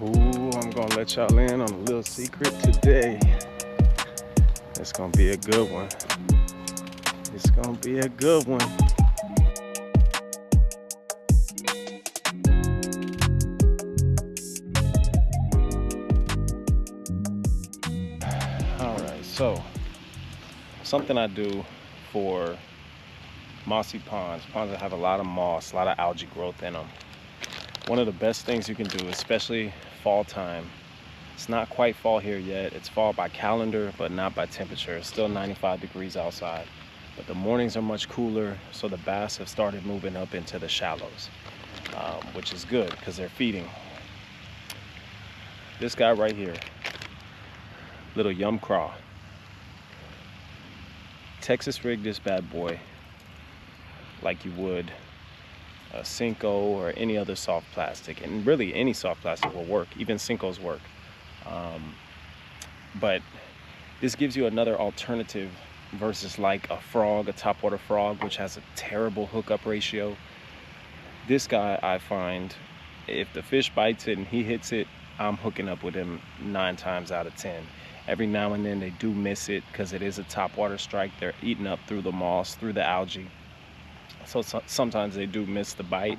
Ooh, I'm gonna let y'all in on a little secret today. It's gonna be a good one. It's gonna be a good one. Alright, so something I do for mossy ponds that have a lot of moss, a lot of algae growth in them. One of the best things you can do, especially fall time. It's not quite fall here yet. It's fall by calendar, but not by temperature. It's still 95 degrees outside. But the mornings are much cooler, so the bass have started moving up into the shallows, which is good because they're feeding. This guy right here, little yum craw. Texas rig this bad boy like you would a Cinco or any other soft plastic, and really any soft plastic will work, even Cincos work. But this gives you another alternative versus like a frog, a topwater frog, which has a terrible hookup ratio. This guy, I find, if the fish bites it and he hits it, I'm hooking up with him 9 times out of 10. Every now and then they do miss it because it is a topwater strike. They're eating up through the moss, through the algae. So sometimes they do miss the bite.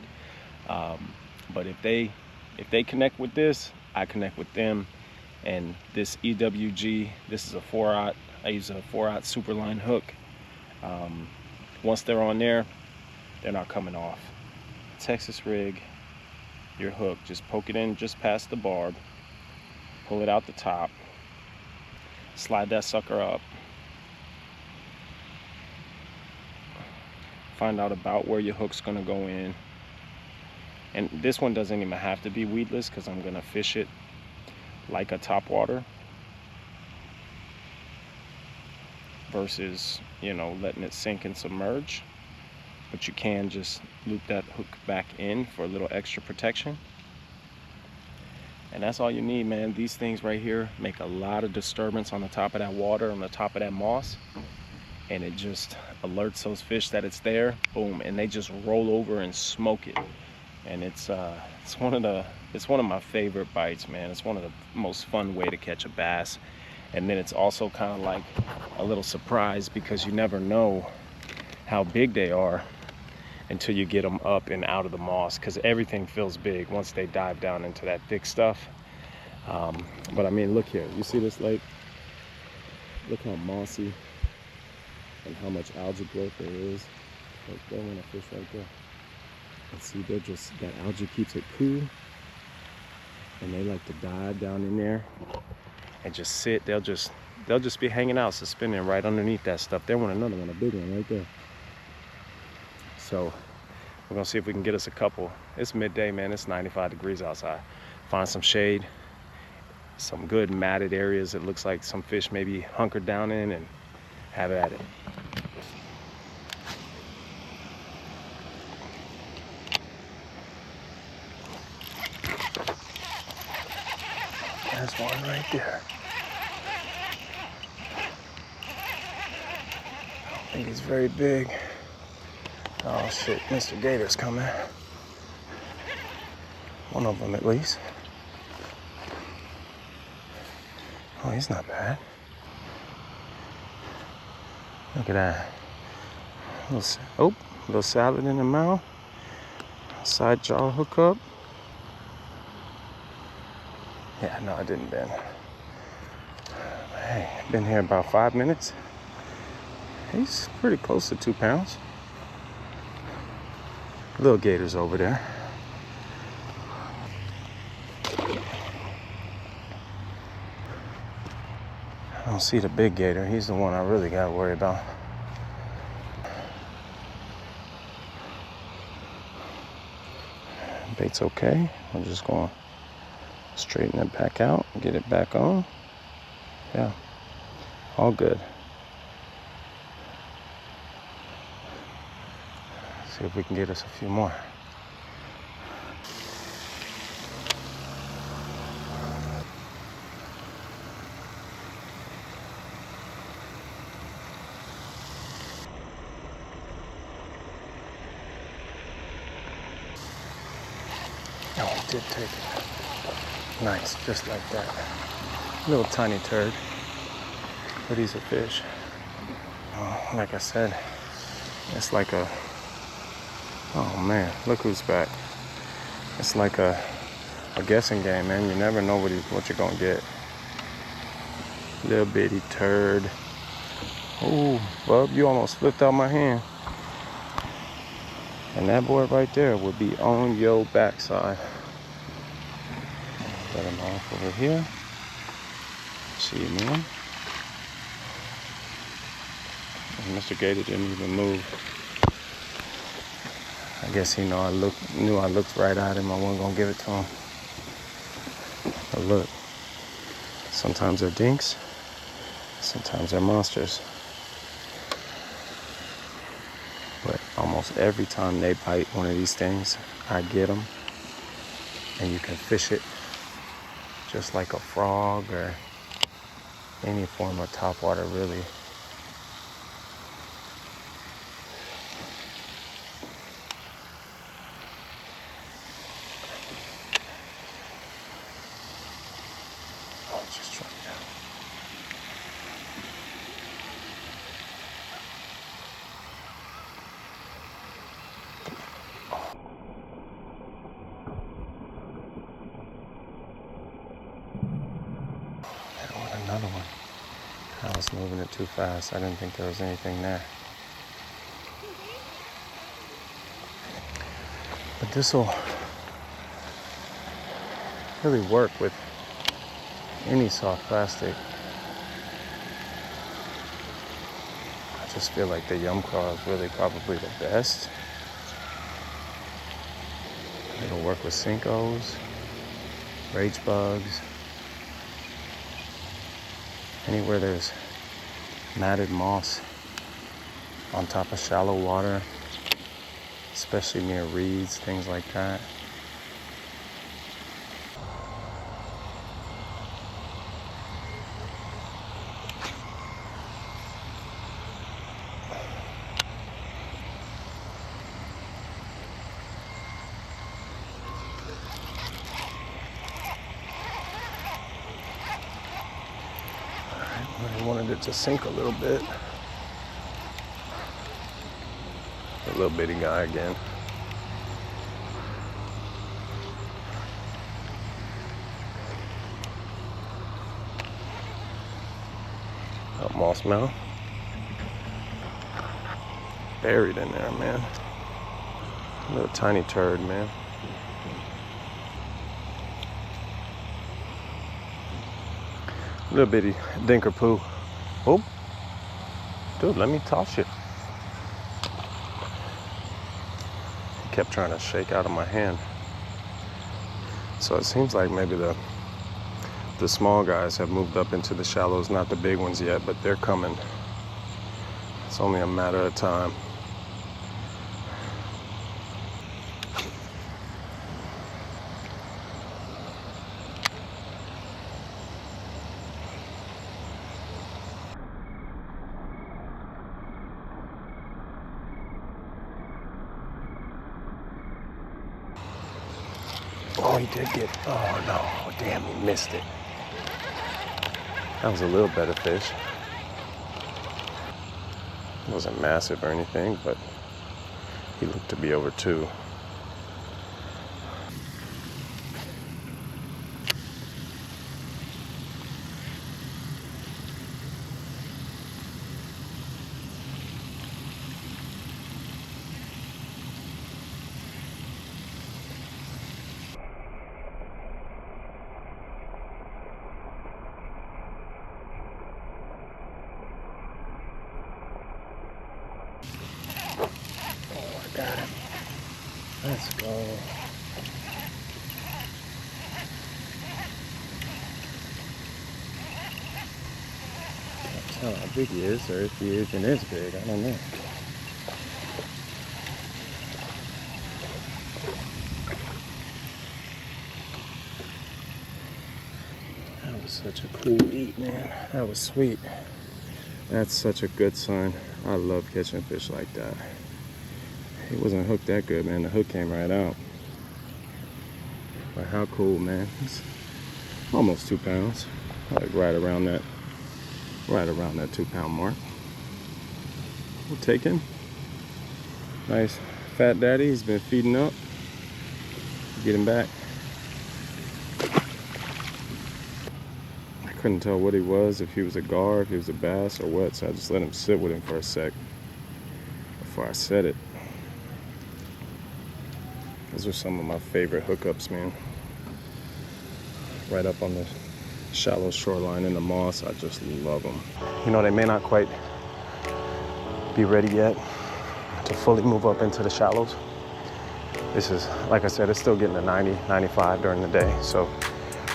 But if they connect with this, I connect with them. And this EWG, this is a 4/0. I use a 4/0 Superline hook. Once they're on there, they're not coming off. Texas rig your hook, just poke it in just past the barb, pull it out the top, slide that sucker up, find out about where your hook's gonna go in. And this one doesn't even have to be weedless because I'm gonna fish it like a topwater versus, you know, letting it sink and submerge. But you can just loop that hook back in for a little extra protection. And that's all you need, man. These things right here make a lot of disturbance on the top of that water, on the top of that moss. And it just alerts those fish that it's there, boom, and they just roll over and smoke it. And it's one of my favorite bites, man. It's one of the most fun way to catch a bass. And then it's also kind of like a little surprise because you never know how big they are until you get them up and out of the moss, because everything feels big once they dive down into that thick stuff. But I mean, look here, you see this lake? Look how mossy and how much algae growth there is. Right there, when I fish right there. And see, they're just, that algae keeps it cool. And they like to dive down in there and just sit. They'll just be hanging out, suspending right underneath that stuff. There went another one, a big one right there. So we're gonna see if we can get us a couple. It's midday, man. It's 95 degrees outside. Find some shade, some good matted areas that looks like some fish maybe hunkered down in, and have at it. There's one right there. I don't think he's very big. Oh shit, Mr. Gator's coming. One of them at least. Oh, he's not bad. Look at that. Little salad in the mouth. Side jaw hook up. Yeah, no, I didn't bend. Hey, been here about 5 minutes. He's pretty close to 2 pounds. Little gator's over there. I don't see the big gator. He's the one I really gotta worry about. Bait's okay. I'm just gonna straighten it back out, get it back on. Yeah, all good. See if we can get us a few more. Oh, he did take it. Nice, just like that. Little tiny turd, but he's a fish. Like I said, it's like a, oh man, look who's back. It's like a guessing game, man. You never know what you're gonna get. Little bitty turd. Ooh, bub, you almost flipped out my hand. And that boy right there would be on your backside. Let him off over here. See you, man. And Mr. Gator didn't even move. I guess he knew I looked right at him. I wasn't gonna give it to him. But look, sometimes they're dinks, sometimes they're monsters. But almost every time they bite one of these things, I get them. And you can fish it just like a frog or any form of topwater, really. Oh, just try it out. Another one. I was moving it too fast. I didn't think there was anything there. But this will really work with any soft plastic. I just feel like the Yum Claw is really probably the best. It'll work with Cincos, rage bugs, anywhere there's matted moss on top of shallow water, especially near reeds, things like that. I wanted it to sink a little bit. A little bitty guy again. Up moss mouth. Buried in there, man. Little tiny turd, man. Little bitty dinker poo. Oh, dude, let me toss you. He kept trying to shake out of my hand. So it seems like maybe the small guys have moved up into the shallows, not the big ones yet, but they're coming. It's only a matter of time. Oh, he did get, oh no, damn, he missed it. That was a little better fish. It wasn't massive or anything, but he looked to be over 2. Got him. Let's go. Can't tell how big he is, or if he even is big. I don't know. That was such a cool eat, man. That was sweet. That's such a good sign. I love catching fish like that. He wasn't hooked that good, man. The hook came right out. But how cool, man. almost 2 pounds, like right around that 2 pound mark. We'll take him. Nice fat daddy. He's been feeding up. Get him back. I couldn't tell what he was, if he was a gar, if he was a bass or what, so I just let him sit with him for a sec before I set it. Those are some of my favorite hookups, man. Right up on the shallow shoreline in the moss. I just love them. You know, they may not quite be ready yet to fully move up into the shallows. This is, like I said, it's still getting to 90, 95 during the day. So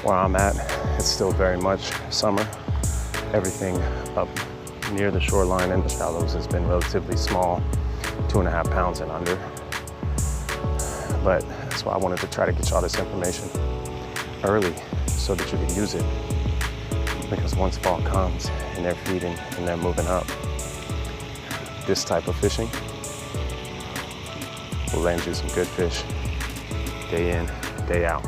where I'm at, it's still very much summer. Everything up near the shoreline and the shallows has been relatively small, 2.5 pounds and under. But that's why I wanted to try to get y'all this information early so that you can use it. Because once fall comes and they're feeding and they're moving up, this type of fishing will land you some good fish day in, day out.